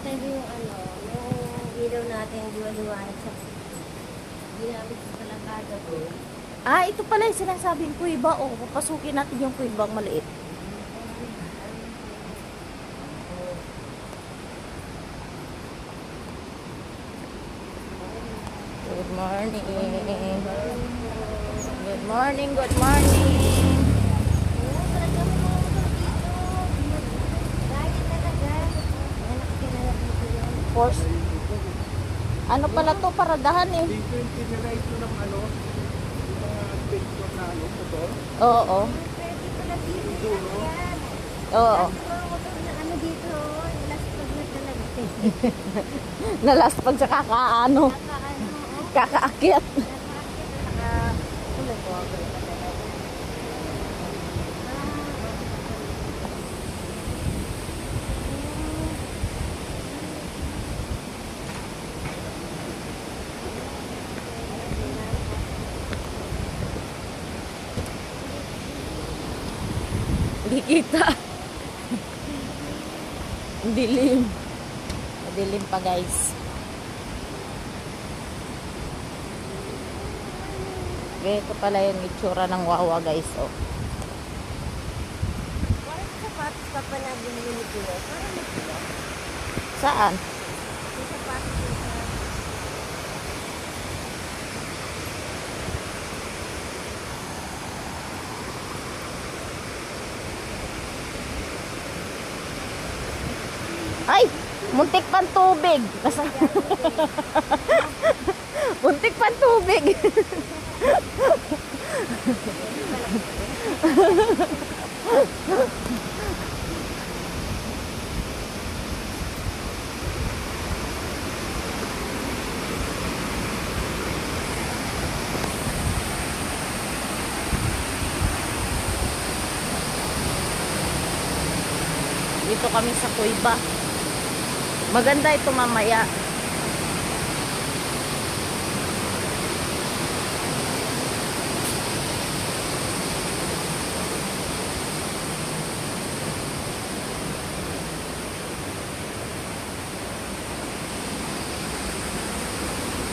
tayo yung ano, yung ilaw natin, liwa-liwanag sa ginamit sa kalangkada ko. Ah, ito pala yung sinasabing kuiba. O, papasukin natin yung kuibang maliit. Good morning. Good morning, good morning. Oo, talaga may mga motor dito. Dahil talaga. Ayan, nakikilala dito yun. Force. Ano pala to? Paradahan eh. T20 nila ito ng ano, yung mga picture na ano, motor. Oo. Pwede pala dito yan. Oo. Last mga motor na ano dito, last pag na talaga. Nalas pag sa kakaano. Kakaano, oh. Kakaakyat. Hindi kita. Dilim. Dilim pa guys. Ito pala yung itsura ng Wawa guys. Oh. Parang sapatos ka pa na binili ko. Parang nagpila. Saan? Yung sapatos ko sa... Ay! Muntik pang tubig. Nasa... Muntik pang tubig. Dito kami sa Kuiba. Maganda ito mamaya.